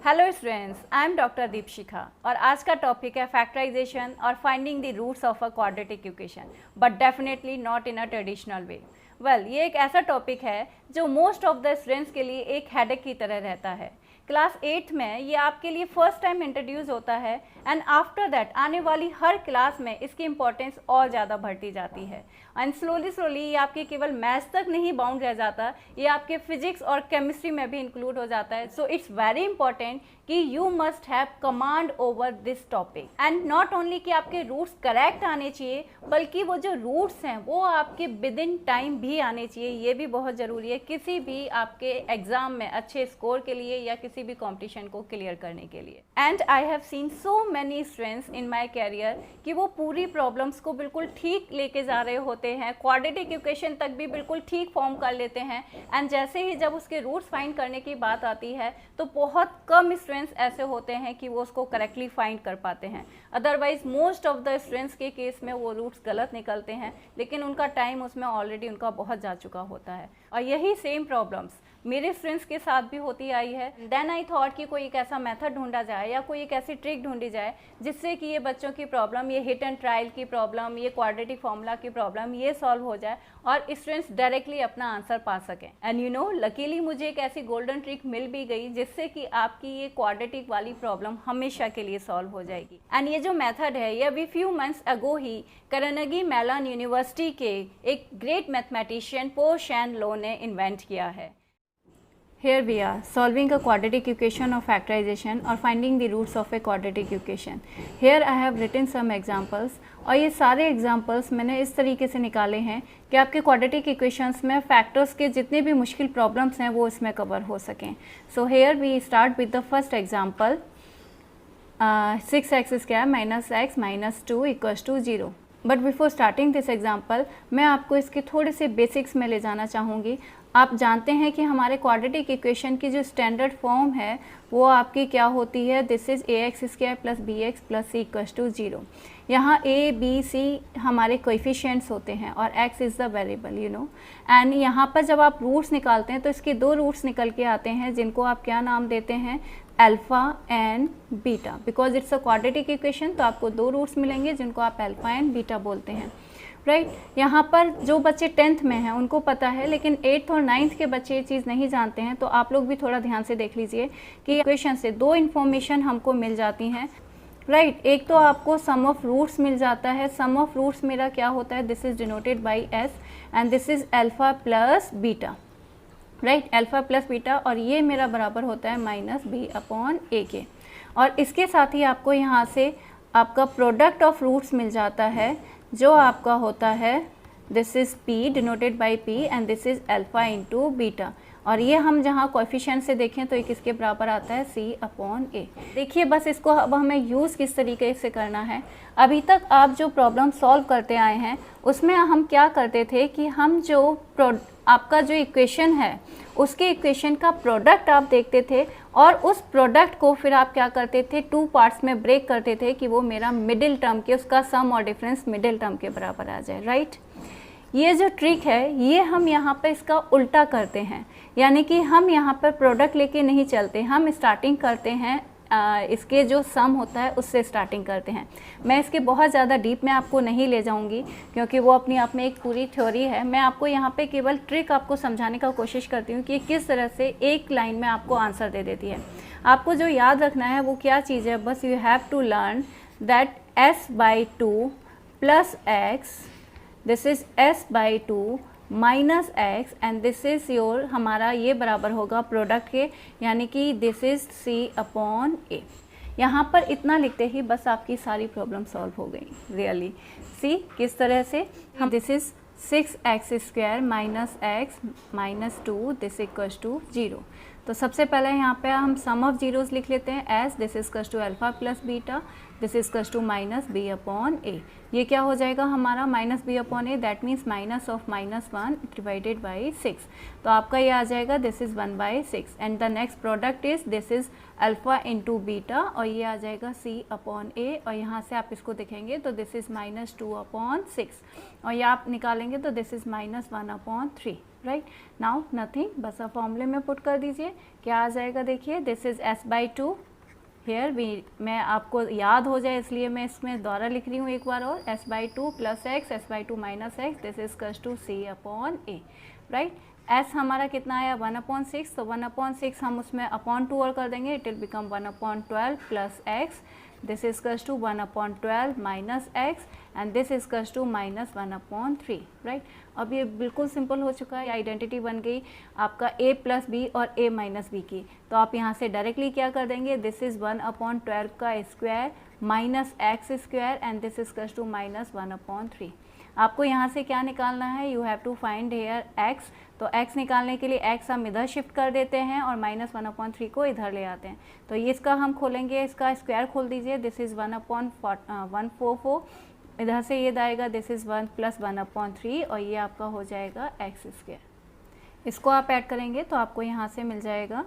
Hello students, I am doctor Deepshikha और आज का टॉपिक है फैक्टराइजेशन और finding the roots of a quadratic equation, but definitely not in a traditional way. ये एक ऐसा टॉपिक है जो मोस्ट ऑफ द स्टूडेंट्स के लिए एक हेडेक की तरह रहता है। क्लास 8th में ये आपके लिए फर्स्ट टाइम इंट्रोड्यूस होता है एंड आफ्टर दैट आने वाली हर क्लास में इसकी इंपॉर्टेंस और ज़्यादा बढ़ती जाती है एंड स्लोली ये आपके केवल मैथ्स तक नहीं बाउंड रह जाता, ये आपके फिजिक्स और केमिस्ट्री में भी इंक्लूड हो जाता है। सो इट्स वेरी इंपॉर्टेंट कि you must have command over this topic and not only कि आपके रूट्स करेक्ट आने चाहिए, बल्कि वो जो रूट्स हैं वो आपके विद इन टाइम भी आने चाहिए। ये भी बहुत ज़रूरी है किसी भी आपके एग्जाम में अच्छे स्कोर के लिए या किसी भी कंपटीशन को क्लियर करने के लिए। And I have seen so many students in my career कि वो पूरी प्रॉब्लम्स को बिल्कुल ठीक लेके जा रहे होते हैं, क्वाड्रेटिक इक्वेशन तक भी बिल्कुल ठीक फॉर्म कर लेते हैं एंड जैसे ही जब उसके रूट्स फाइंड करने की बात आती है तो बहुत कम स्टूडेंट्स ऐसे होते हैं कि वो उसको करेक्टली फाइंड कर पाते हैं। Otherwise most of the students के केस में वो रूट्स गलत निकलते हैं, लेकिन उनका टाइम उसमें ऑलरेडी उनका बहुत जा चुका होता है। और यही सेम प्रॉब्लम्स मेरे स्टूडेंट्स के साथ भी होती आई है। देन आई थॉट कि कोई एक ऐसा मेथड ढूंढा जाए या कोई एक ऐसी ट्रिक ढूंढी जाए जिससे कि ये बच्चों की प्रॉब्लम, ये हिट एंड ट्रायल की प्रॉब्लम, ये क्वाड्रेटिक फॉर्मूला की प्रॉब्लम ये सॉल्व हो जाए और स्टूडेंट्स डायरेक्टली अपना आंसर पा सकें। एंड यू नो, लकीली मुझे एक ऐसी गोल्डन ट्रिक मिल भी गई जिससे कि आपकी ये क्वाड्रेटिक वाली प्रॉब्लम हमेशा के लिए सॉल्व हो जाएगी। एंड ये जो मेथड है ये अभी फ्यू मंथ्स अगो ही कार्नेगी मेलन यूनिवर्सिटी के एक ग्रेट मैथमेटिशियन पो शैन लो ने इन्वेंट किया है। Here we are solving a quadratic equation of factorization or finding the roots of a quadratic equation. Here I have written some examples और ये सारे examples मैंने इस तरीके से निकाले हैं कि आपके quadratic equations में factors के जितने भी मुश्किल problems हैं वो इसमें cover हो सकें। So here we start with the first example, 6x square minus x minus 2 equals to 0. But before starting this example मैं आपको इसके थोड़े से बेसिक्स में ले जाना चाहूँगी। आप जानते हैं कि हमारे क्वाड्रेटिक इक्वेशन की जो स्टैंडर्ड फॉर्म है वो आपकी क्या होती है, this is ax square plus bx plus c equals to 0। यहाँ a b c हमारे कोएफिशिएंट्स होते हैं और x is the variable, you know. And यहाँ पर जब आप रूट्स निकालते हैं तो इसके दो रूट्स निकल के आते हैं जिनको आप क्या नाम देते हैं, alpha and beta. Because it's a quadratic equation तो आपको दो रूट्स मिलेंगे जिनको आप अल्फ़ा एंड बीटा बोलते हैं, राइट। यहाँ पर जो बच्चे 10th में हैं उनको पता है, लेकिन 8th और 9th के बच्चे ये चीज़ नहीं जानते हैं। तो आप लोग भी थोड़ा ध्यान से देख लीजिए कि इक्वेशन से दो इन्फॉर्मेशन हमको मिल जाती हैं, राइट। एक तो आपको सम ऑफ रूट्स मिल जाता है। सम ऑफ रूट्स मेरा क्या होता है, this is denoted by S and this is alpha plus beta, right, alpha plus beta, और ये मेरा बराबर होता है माइनस बी अपॉन ए के। और इसके साथ ही आपको यहाँ से आपका प्रोडक्ट ऑफ रूट्स मिल जाता है जो आपका होता है, this is P denoted by P and this is alpha into beta. और ये हम जहाँ कोएफिशिएंट से देखें तो ये किसके बराबर आता है, सी अपॉन ए। देखिए बस इसको अब हमें यूज़ किस तरीके से करना है। अभी तक आप जो प्रॉब्लम सॉल्व करते आए हैं उसमें हम क्या करते थे कि हम जो आपका जो इक्वेशन है उसके इक्वेशन का प्रोडक्ट आप देखते थे और उस प्रोडक्ट को फिर आप क्या करते थे, टू पार्ट्स में ब्रेक करते थे कि वो मेरा मिडिल टर्म के उसका सम और डिफरेंस मिडिल टर्म के बराबर आ जाए, राइट। ये जो ट्रिक है ये हम यहाँ पर इसका उल्टा करते हैं, यानी कि हम यहाँ पर प्रोडक्ट लेके नहीं चलते, हम स्टार्टिंग करते हैं इसके जो सम होता है उससे स्टार्टिंग करते हैं। मैं इसके बहुत ज़्यादा डीप में आपको नहीं ले जाऊंगी क्योंकि वो अपने आप में एक पूरी थ्योरी है। मैं आपको यहाँ पे केवल ट्रिक आपको समझाने का कोशिश करती हूँ कि किस तरह से एक लाइन में आपको आंसर दे देती है। आपको जो याद रखना है वो क्या चीज़ है, बस you have to learn that s/2 plus x, this is s/2 minus x and this is your, हमारा ये बराबर होगा प्रोडक्ट के, यानी कि this is c upon a. यहाँ पर इतना लिखते ही बस आपकी सारी प्रॉब्लम सॉल्व हो गई। रियली सी किस तरह से हम, this is 6x square minus x minus 2 this equals to 0। तो सबसे पहले यहाँ पे हम सम ऑफ जीरोस लिख लेते हैं as, this equals to alpha plus beta, this equals to minus b upon a. ये क्या हो जाएगा हमारा, minus b upon a, that means minus of -1 divided by 6। तो आपका ये आ जाएगा this is 1/6 and the next product is this is alpha into beta और ये आ जाएगा सी अपॉन ए। और यहाँ से आप इसको देखेंगे तो दिस इज़ -2 अपॉन 6 और ये आप निकालेंगे तो this is -1 upon 3, right. Now nothing, बस आप फॉर्मूले में पुट कर दीजिए, क्या आ जाएगा देखिए, this is s/2 here we, मैं आपको याद हो जाए इसलिए मैं इसमें द्वारा लिख रही हूँ एक बार और, s/2 plus x s/2 minus x, this is कस टू c/a, राइट। s हमारा कितना आया 1/6, तो 1/6 हम उसमें अपॉन 2 और कर देंगे, it will become 1/12 plus x, this is equals to 1/12 minus x and this is equals to minus 1/3, right. अब ये बिल्कुल सिंपल हो चुका है, आइडेंटिटी बन गई आपका a प्लस बी और a माइनस बी की। तो आप यहाँ से डायरेक्टली क्या कर देंगे, दिस इज़ 1/12 का square minus x square and this is equals to minus 1/3। आपको यहाँ से क्या निकालना है, you have to find here x, तो x निकालने के लिए x हम इधर शिफ्ट कर देते हैं और माइनस 1/3 को इधर ले आते हैं। तो ये इसका हम खोलेंगे, इसका स्क्वायर खोल दीजिए, दिस इज़ 1/144, इधर से ये आएगा दिस इज़ 1 प्लस 1/3 और ये आपका हो जाएगा x स्क्वायर। इसको आप ऐड करेंगे तो आपको यहाँ से मिल जाएगा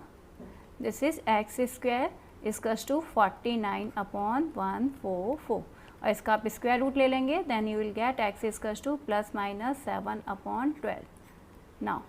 this is x square equals to 49/144 और इसका आप स्क्वायर रूट ले लेंगे, then you will get x equals to plus minus 7/12। Now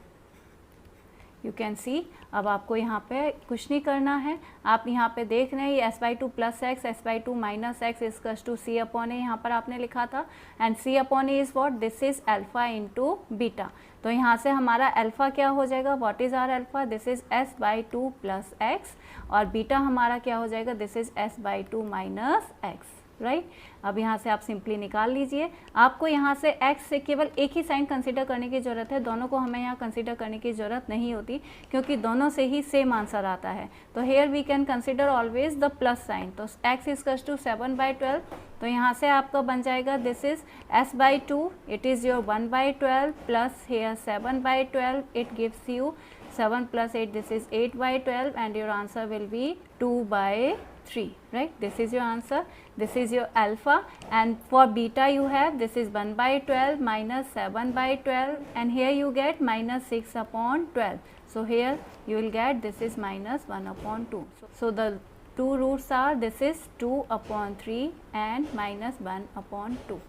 you can see, अब आपको यहाँ पे कुछ नहीं करना है, आप यहाँ पे देख रहे हैं ये s/2 plus x s/2 minus x equals to c/a, यहाँ पर आपने लिखा था, and c/a is what, this is alpha into beta. तो यहाँ से हमारा अल्फा क्या हो जाएगा, what is are alpha, this is s/2 plus x, और बीटा हमारा क्या हो जाएगा, this is s/2 minus x, right. अब यहाँ से आप सिंपली निकाल लीजिए, आपको यहाँ से x से केवल एक ही साइन कंसीडर करने की ज़रूरत है, दोनों को हमें यहाँ कंसीडर करने की ज़रूरत नहीं होती क्योंकि दोनों से ही सेम आंसर आता है। तो here we can consider always the plus sign, तो x इक्वल्स टू 7/12, तो यहाँ से आपका बन जाएगा this is s/2, it is your 1/12 plus here 7/12, it gives you 7 plus 8, this is 8/12 and your answer will be 2/3, right? This is your answer, this is your alpha, and for beta you have this is 1/12 minus 7/12 and here you get minus 6/12. So here you will get this is minus 1/2. So the two roots are this is 2/3 and minus 1/2.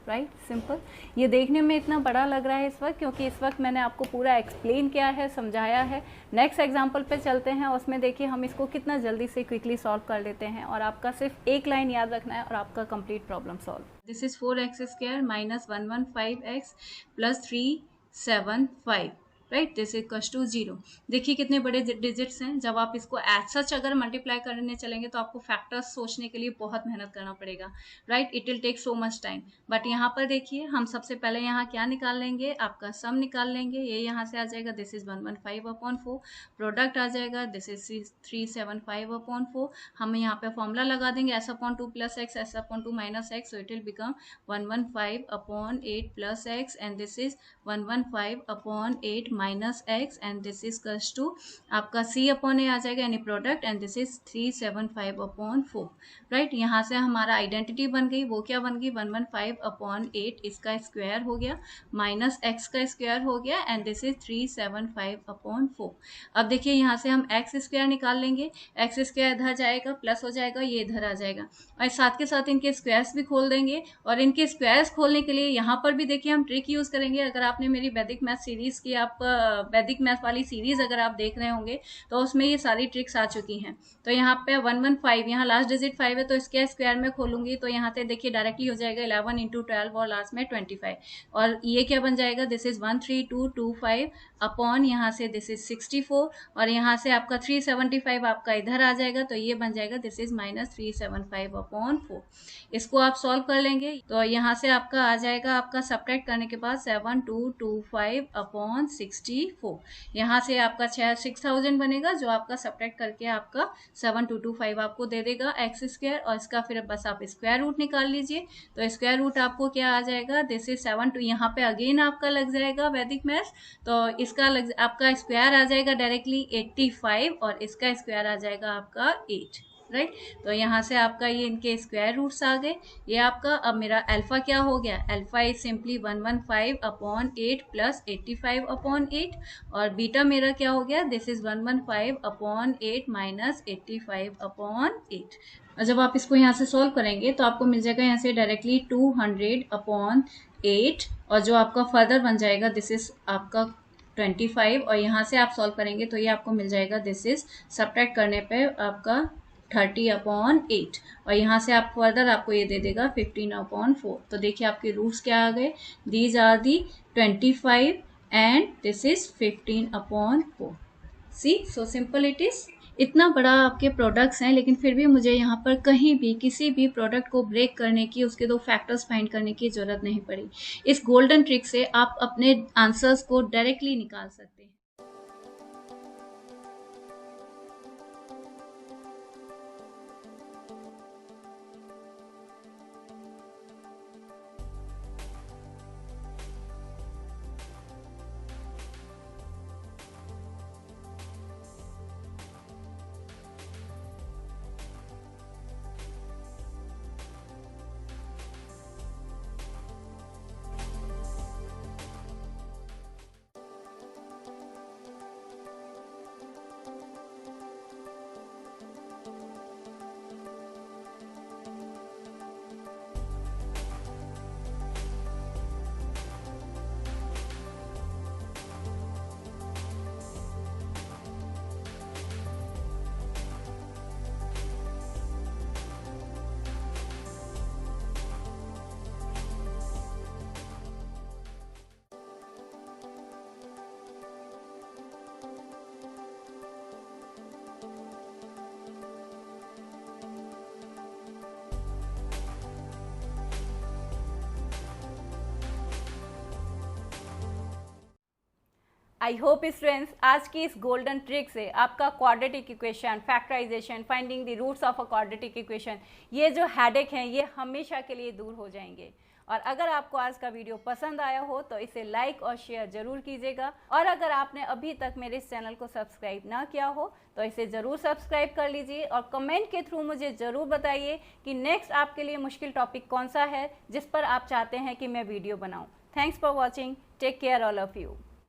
Right, simple. ये देखने में इतना बड़ा लग रहा है इस वक्त क्योंकि इस वक्त मैंने आपको पूरा एक्सप्लेन किया है, समझाया है। नेक्स्ट एग्जांपल पे चलते हैं, उसमें देखिए हम इसको कितना जल्दी से क्विकली सॉल्व कर लेते हैं और आपका सिर्फ एक लाइन याद रखना है और आपका complete problem solve. This is 4x square minus 115x plus 375, right, this equals to 0। देखिए कितने बड़े डिजिट्स हैं, जब आप इसको एज सच अगर मल्टीप्लाई करने चलेंगे तो आपको फैक्टर्स सोचने के लिए बहुत मेहनत करना पड़ेगा, right, it will take so much time. But यहाँ पर देखिए हम सबसे पहले यहाँ क्या निकाल लेंगे, आपका सम निकाल लेंगे, ये यहाँ से आ जाएगा दिस इज 115/4, प्रोडक्ट आ जाएगा दिस इज 375/4, हम यहाँ पे फॉर्मूला लगा देंगे s/2 plus x s/2 minus x, so it will become 115/8 plus x and this is 115/8 minus x and this is कस टू आपका c/a आ जाएगा यानी product and this is 375/4, right. यहाँ से हमारा आइडेंटिटी बन गई, वो क्या बन गई 115/8, इसका स्क्वायर हो गया माइनस एक्स का स्क्वायर हो गया एंड दिस इज 375/4। अब देखिए यहाँ से हम एक्स स्क्वायर निकाल लेंगे, एक्स स्क्वायर इधर जाएगा प्लस हो जाएगा, ये इधर आ जाएगा और साथ के साथ इनके स्क्वायर्स भी खोल देंगे और इनके स्क्वायर्स खोलने के लिए यहाँ पर भी देखिए हम ट्रिक यूज करेंगे। अगर आपने मेरी वैदिक मैथ सीरीज की आप वैदिक मैथ वाली सीरीज अगर आप देख रहे होंगे तो उसमें ये सारी ट्रिक्स आ चुकी हैं। तो यहाँ पे 115, यहाँ लास्ट डिजिट 5 है तो इसके स्क्वायर में खोलूंगी तो यहाँ से देखिए डायरेक्टली हो जाएगा 11 इंटू 12 और लास्ट में 25 और ये क्या बन जाएगा दिस इज 13225 अपॉन यहाँ से दिस इज 64 और यहाँ से आपका 375 आपका इधर आ जाएगा तो ये बन जाएगा दिस इज माइनस 375/4। इसको आप सॉल्व कर लेंगे तो यहाँ से आपका आ जाएगा, आपका सब्ट्रैक्ट करने के बाद 7225/64, यहाँ से आपका 6000 बनेगा जो आपका सब्ट्रैक्ट करके आपका 7225 आपको दे देगा एक्स स्क्वायर और इसका फिर बस आप स्क्वायर रूट निकाल लीजिए। तो स्क्वायर रूट आपको क्या आ जाएगा दिस इज 72, यहाँ पे अगेन आपका लग जाएगा वैदिक मैथ तो इसका आपका स्क्वायर आ जाएगा डायरेक्टली 85 और इसका स्क्वायर आ जाएगा आपका 8, राइट। तो यहाँ से आपका ये इनके स्क्वायर रूट्स आ गए। ये आपका अब मेरा अल्फा क्या हो गया, अल्फा इज सिंपली 115/8 प्लस 85/8 और बीटा मेरा क्या हो गया दिस इज 115/8 माइनस 85/8। और जब आप इसको यहाँ से सॉल्व करेंगे तो आपको मिल जाएगा यहाँ से डायरेक्टली 200/8 और जो आपका फर्दर बन जाएगा दिस इज आपका 25 और यहाँ से आप सॉल्व करेंगे तो ये आपको मिल जाएगा, दिस इज सब्ट्रैक्ट करने पे आपका 30/8 और यहाँ से आप फर्दर आपको ये दे देगा 15/4। तो देखिए आपके रूट्स क्या आ गए, these are the 25 and this is 15/4। See so simple it is. इतना बड़ा आपके प्रोडक्ट्स हैं लेकिन फिर भी मुझे यहाँ पर कहीं भी किसी भी प्रोडक्ट को ब्रेक करने की, उसके दो फैक्टर्स फाइंड करने की जरूरत नहीं पड़ी। इस गोल्डन ट्रिक से आप अपने आंसर्स को डायरेक्टली निकाल सकते हैं। आई होप स्टूडेंट्स आज की इस गोल्डन ट्रिक से आपका quadratic equation, factorization, finding the roots of a quadratic equation, ये जो हेडेक हैं ये हमेशा के लिए दूर हो जाएंगे। और अगर आपको आज का वीडियो पसंद आया हो तो इसे लाइक और शेयर जरूर कीजिएगा। और अगर आपने अभी तक मेरे इस चैनल को सब्सक्राइब ना किया हो तो इसे ज़रूर सब्सक्राइब कर लीजिए और कमेंट के थ्रू मुझे ज़रूर बताइए कि नेक्स्ट आपके लिए मुश्किल टॉपिक कौन सा है जिस पर आप चाहते हैं कि मैं वीडियो बनाऊँ। Thanks for watching, take care all of you.